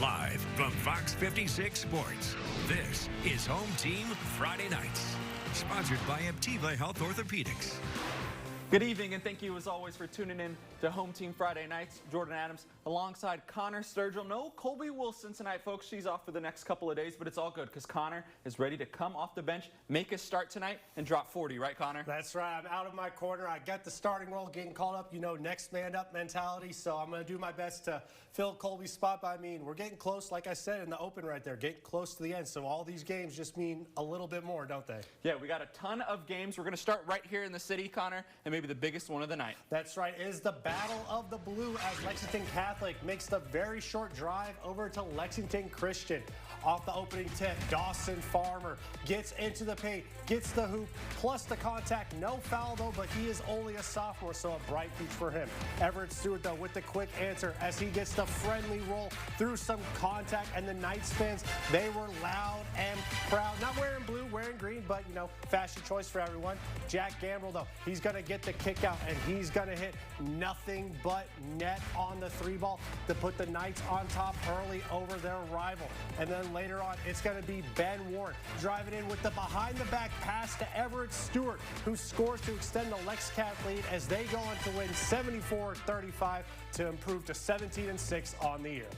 Live from Fox 56 Sports, this is Home Team Friday Nights. Sponsored by Aptiva Health Orthopedics. Good evening, and thank you as always for tuning in to Home Team Friday Nights. Jordan Adams alongside Connor Sturgill. No Colby Wilson tonight, folks. She's off for the next couple of days, but it's all good because Connor is ready to come off the bench, make a start tonight, and drop 40. Right, Connor? That's right. I'm out of my corner. I got the starting role, getting called up, next man up mentality. So I'm going to do my best to fill Colby's spot. But I mean, we're getting close, like I said, in the open right there, getting close to the end. So all these games just mean a little bit more, don't they? Yeah, we got a ton of games. We're going to start right here in the city, Connor, and maybe the biggest one of the night. That's right. It is the Battle of the Blue as Lexington Catholic makes the very short drive over to Lexington Christian. Off the opening tip, Dawson Farmer gets into the paint, gets the hoop, plus the contact. No foul, though, but he is only a sophomore, so a bright future for him. Everett Stewart, though, with the quick answer as he gets the friendly roll through some contact, and the Knights fans, they were loud and proud. Not wearing blue, wearing green, but, fashion choice for everyone. Jack Gamble, though, he's going to get the kick out, and he's going to hit nothing but net on the three ball to put the Knights on top early over their rival. And then later on, it's going to be Ben Warren driving in with the behind-the-back pass to Everett Stewart, who scores to extend the LexCat lead as they go on to win 74-35 to improve to 17-6 on the year.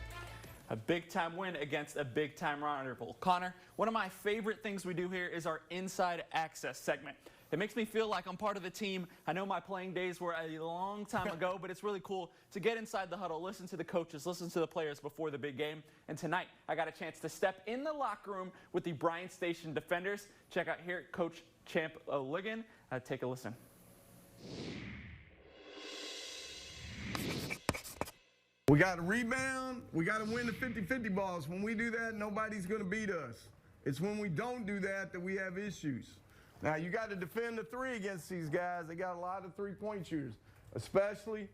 A big-time win against a big-time rival. Connor, one of my favorite things we do here is our Inside Access segment. It makes me feel like I'm part of the team. I know my playing days were a long time ago, but it's really cool to get inside the huddle, listen to the coaches, listen to the players before the big game. And tonight, I got a chance to step in the locker room with the Bryant Station defenders. Check out here, Coach Champ O'Ligon. Take a listen. We got to rebound. We got to win the 50-50 balls. When we do that, nobody's going to beat us. It's when we don't do that that we have issues. Now, you got to defend the three against these guys. They got a lot of three-point shooters, especially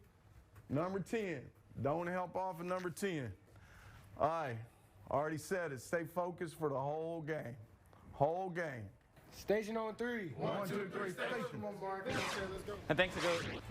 number 10. Don't help off of number 10. All right, already said it. Stay focused for the whole game. Whole game. Station on 3. 1, 2, 3, station. And thanks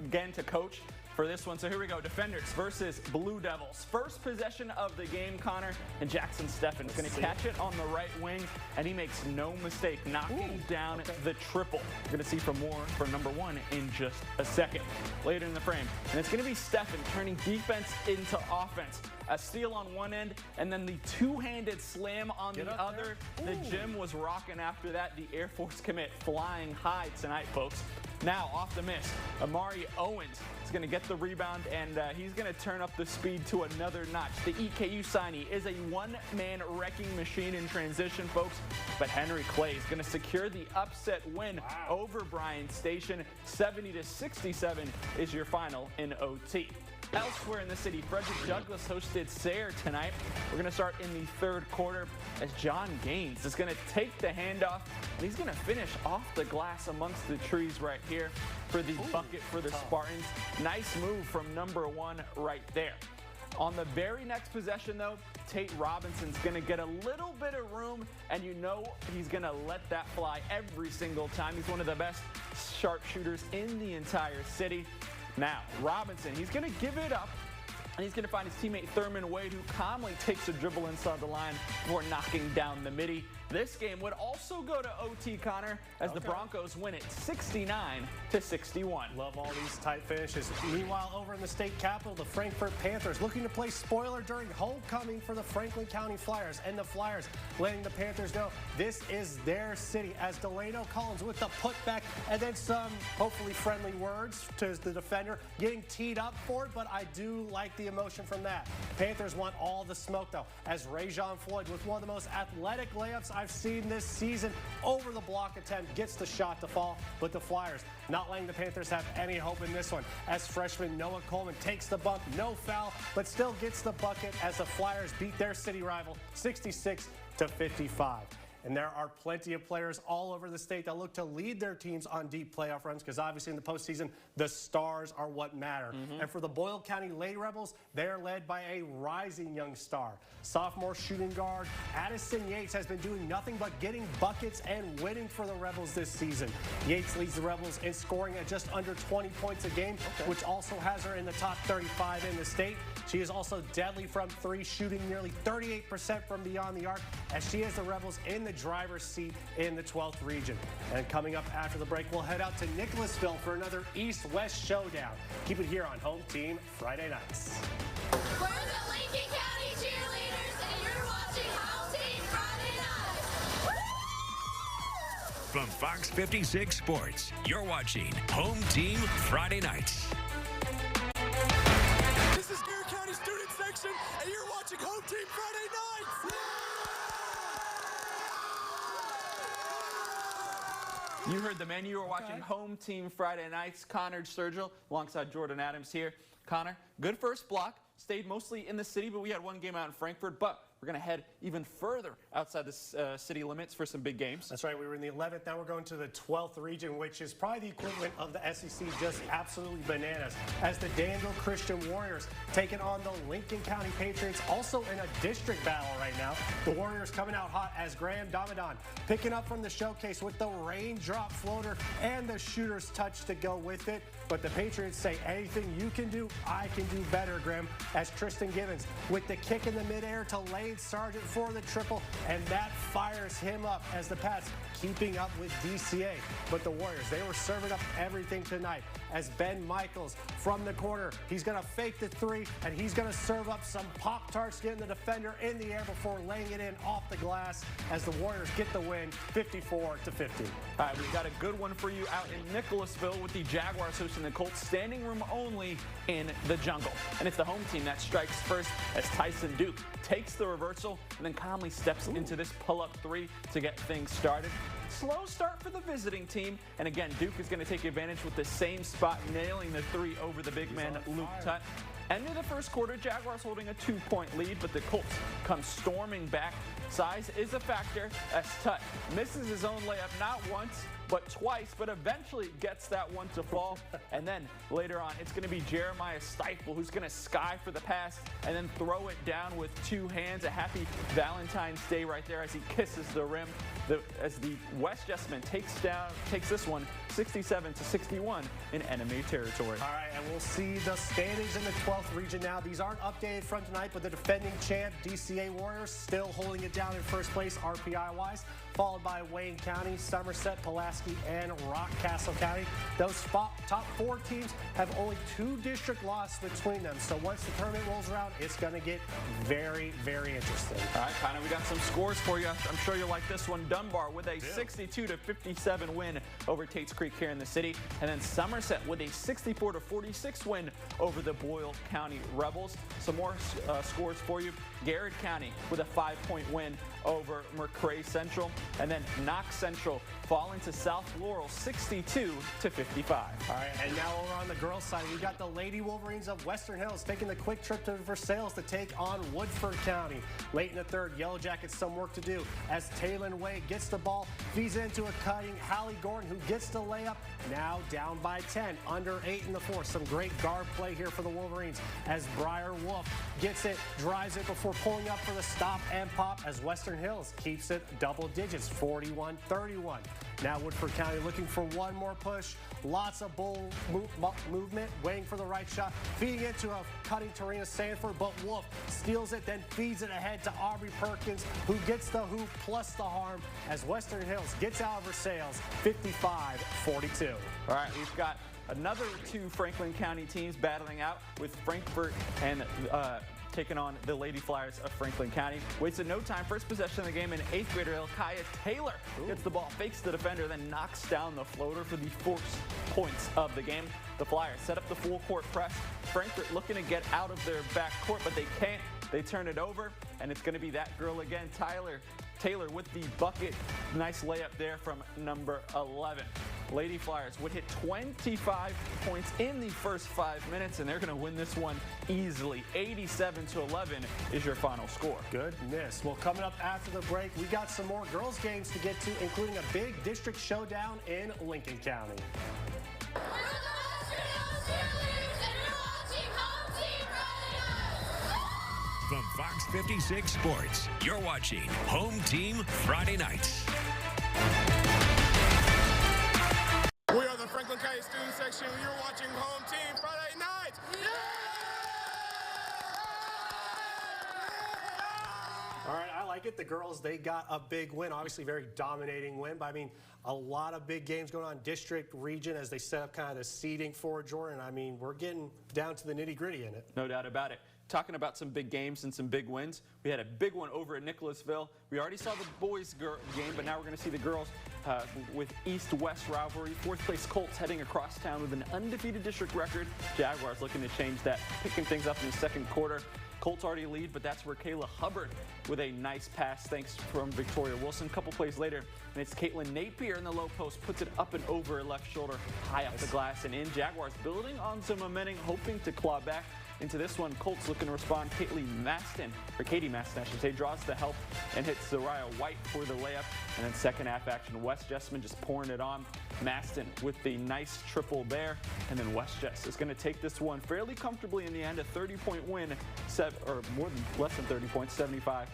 again to Coach for this one. So here we go. Defenders versus Blue Devils. First possession of the game, Connor, and Jackson Steffen is going to catch it on the right wing, and he makes no mistake knocking down the triple. You're going to see from more for number 1 in just a second. Later in the frame, and it's going to be Steffen turning defense into offense. A steal on one end, and then the two-handed slam on the other. The gym was rocking after that. The Air Force commit flying high tonight, folks. Now, off the miss, Amari Owens is going to get the rebound, and he's going to turn up the speed to another notch. The EKU signee is a one-man wrecking machine in transition, folks, but Henry Clay is going to secure the upset win over Bryant Station. 70-67 is your final in OT. Elsewhere in the city, Frederick Douglass hosted Sayre tonight. We're going to start in the third quarter as John Gaines is going to take the handoff, and he's going to finish off the glass amongst the trees right here for the bucket for the Spartans. Nice move from number 1 right there. On the very next possession, though, Tate Robinson's going to get a little bit of room, and he's going to let that fly every single time. He's one of the best sharpshooters in the entire city. Now, Robinson, he's going to give it up, and he's going to find his teammate Thurman Wade, who calmly takes a dribble inside the line before knocking down the midi. This game would also go to OT, Connor, as the Broncos win it 69-61. Love all these tight finishes. Meanwhile, over in the state capital, the Frankfort Panthers looking to play spoiler during homecoming for the Franklin County Flyers. And the Flyers letting the Panthers know this is their city as Delano Collins with the putback and then some hopefully friendly words to the defender getting teed up for it. But I do like the emotion from that. Panthers want all the smoke, though, as Rajon Floyd with one of the most athletic layups I've seen this season over the block attempt gets the shot to fall, but the Flyers not letting the Panthers have any hope in this one as freshman Noah Coleman takes the bump, no foul, but still gets the bucket as the Flyers beat their city rival 66-55. And there are plenty of players all over the state that look to lead their teams on deep playoff runs because obviously in the postseason, the stars are what matter. And for the Boyle County Lady Rebels, they're led by a rising young star. Sophomore shooting guard Addison Yates has been doing nothing but getting buckets and winning for the Rebels this season. Yates leads the Rebels in scoring at just under 20 points a game, which also has her in the top 35 in the state. She is also deadly from three, shooting nearly 38% from beyond the arc, as she has the Rebels in the driver's seat in the 12th region. And coming up after the break, we'll head out to Nicholasville for another East-West showdown. Keep it here on Home Team Friday Nights. We're the Lincoln County Cheerleaders, and you're watching Home Team Friday Nights. From Fox 56 Sports, you're watching Home Team Friday Nights. This is Garrett County Student Section, and you're watching Home Team Friday Nights. You heard the man. You are watching Home Team Friday Nights. Connor Sturgill alongside Jordan Adams here. Connor, good first block. Stayed mostly in the city, but we had one game out in Frankfort. But we're going to head even further outside the city limits for some big games. That's right. We were in the 11th. Now we're going to the 12th region, which is probably the equivalent of the SEC, just absolutely bananas, as the Danville Christian Warriors taking on the Lincoln County Patriots, also in a district battle right now. The Warriors coming out hot as Graham Damadon picking up from the showcase with the raindrop floater and the shooter's touch to go with it. But the Patriots say, anything you can do, I can do better, Graham, as Tristan Givens with the kick in the midair to Lane Sargent for the triple, and that fires him up as the Pats keeping up with DCA. But the Warriors, they were serving up everything tonight as Ben Michaels from the corner, he's going to fake the three, and he's going to serve up some Pop-Tarts, getting the defender in the air before laying it in off the glass as the Warriors get the win 54-50. All right, we've got a good one for you out in Nicholasville with the Jaguars hosting the Colts, standing room only in the jungle. And it's the home team that strikes first as Tyson Duke takes the reversal and then calmly steps into this pull-up three to get things started. Slow start for the visiting team, and again, Duke is going to take advantage with the same spot, nailing the three over the big man, Luke Tutt. End of the first quarter, Jaguars holding a 2-point lead, but the Colts come storming back. Size is a factor as Tutt misses his own layup not once, but twice, but eventually gets that one to fall. And then later on, it's going to be Jeremiah Stifle who's going to sky for the pass and then throw it down with two hands. A happy Valentine's Day right there as he kisses the rim. As the West Jessamine takes this one 67-61 in enemy territory. All right, and we'll see the standings in the 12th region now. These aren't updated from tonight, but the defending champ DCA Warriors still holding it down in first place RPI-wise, followed by Wayne County, Somerset, Pulaski, and Rockcastle County. Those top four teams have only 2 district losses between them. So once the tournament rolls around, it's going to get very, very interesting. All right, Connor, we got some scores for you. I'm sure you'll like this one. Dunbar with a 62-57 win over Tates Creek here in the city. And then Somerset with a 64-46 win over the Boyle County Rebels. Some more scores for you. Garrett County with a 5-point win over McRae Central. And then Knox Central falling to South Laurel 62-55. All right, and now over on the girls' side, we got the Lady Wolverines of Western Hills taking the quick trip to Versailles to take on Woodford County. Late in the third, Yellow Jackets some work to do as Taylor Wade gets the ball, feeds into a cutting Hallie Gordon, who gets the layup, now down by 10, under 8 in the fourth. Some great guard play here for the Wolverines as Briar Wolf gets it, drives it before pulling up for the stop and pop as Western Hills keeps it double digits, 41-31. Now Woodford County looking for one more push. Lots of bull movement, waiting for the right shot, feeding it to a cutting Tarina Sanford, but Wolf steals it, then feeds it ahead to Aubrey Perkins, who gets the hoop plus the harm as Western Hills gets out of Versailles 55-42. All right, we've got another 2 Franklin County teams battling out with Frankfort and taking on the Lady Flyers of Franklin County. Wasted no time. First possession of the game, in 8th grader Ilkaya Taylor gets the ball, fakes the defender, then knocks down the floater for the 4 points of the game. The Flyers set up the full court press. Frankfort looking to get out of their back court, but they can't. They turn it over, and it's going to be that girl again, Taylor with the bucket. Nice layup there from number 11. Lady Flyers would hit 25 points in the first 5 minutes, and they're going to win this one easily. 87-11 is your final score. Goodness. Well, coming up after the break, we got some more girls games to get to, including a big district showdown in Lincoln County. We're the Western Hills Cheerleaders, and you're watching Home Team Friday Nights. From Fox 56 Sports, you're watching Home Team Friday Nights. We are the Franklin County Student Section, and you're watching Home Team Friday Nights. All right, I like it. The girls, they got a big win, obviously very dominating win, but I mean, a lot of big games going on district, region, as they set up kind of the seeding for Jordan. I mean, we're getting down to the nitty-gritty in it. No doubt about it. Talking about some big games and some big wins, we had a big one over at Nicholasville. We already saw the boys game, but now we're going to see the girls with East-West rivalry. Fourth place Colts heading across town with an undefeated district record. Jaguars looking to change that, picking things up in the second quarter. Colts already lead, but that's where Kayla Hubbard with a nice pass, thanks from Victoria Wilson. A couple plays later, and it's Caitlin Napier in the low post, puts it up and over her left shoulder, high off the glass and in. Jaguars building on some momentum, hoping to claw back into this one. Colts looking to respond. Katie Maston, I should say, draws the help and hits Zariah White for the layup. And then second half action, West Jessman just pouring it on. Maston with the nice triple there. And then West Jess is going to take this one fairly comfortably in the end. A 30-point win, or less than 30 points, 75-47.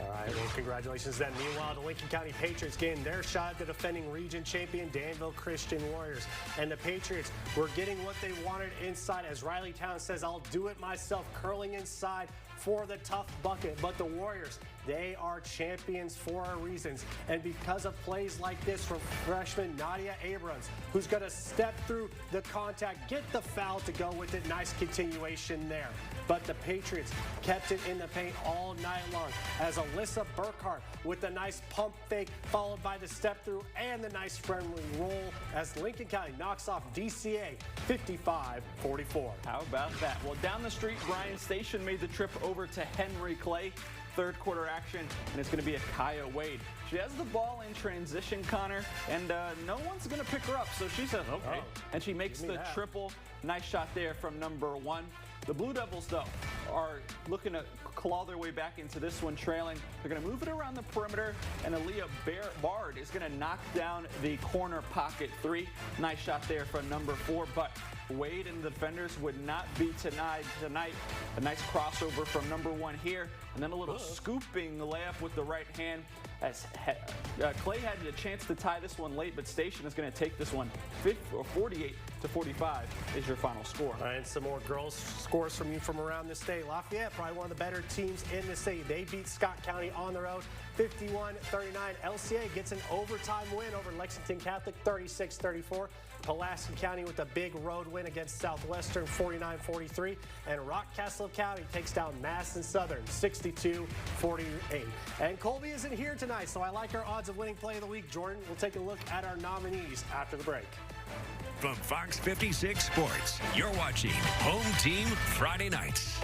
All right, well, congratulations then. Meanwhile, the Lincoln County Patriots gained their shot at the defending region champion Danville Christian Warriors. And the Patriots were getting what they wanted inside, as Riley Town says, I'll do it myself, curling inside for the tough bucket. But the Warriors, they are champions for a reason. And because of plays like this from freshman Nadia Abrams, who's going to step through the contact, get the foul to go with it. Nice continuation there. But the Patriots kept it in the paint all night long, as Alyssa Burkhart with the nice pump fake, followed by the step through and the nice friendly roll, as Lincoln County knocks off DCA 55-44. How about that? Well, down the street, Bryan Station made the trip over to Henry Clay. Third quarter action, and it's going to be a Kaya Wade. She has the ball in transition, Connor, and no one's going to pick her up, so she says, okay. And she makes the triple. Nice shot there from number one. The Blue Devils, though, are looking to claw their way back into this one, trailing. They're going to move it around the perimeter, and Aaliyah Bard is going to knock down the corner pocket three. Nice shot there from number four, but Wade and the defenders would not be tonight. A nice crossover from number one here, and then a little scooping layup with the right hand. As Clay had a chance to tie this one late, but Station is going to take this one 48-45 is your final score. All right, and some more girls scores from you from around the state. Lafayette, probably one of the better teams in the state. They beat Scott County on the road 51-39. LCA gets an overtime win over Lexington Catholic 36-34. Pulaski County with a big road win against Southwestern 49-43. And Rockcastle County takes down Madison Southern 62-48. And Colby isn't here tonight, so I like our odds of winning play of the week. Jordan, we'll take a look at our nominees after the break. From Fox 56 Sports, you're watching Home Team Friday Nights.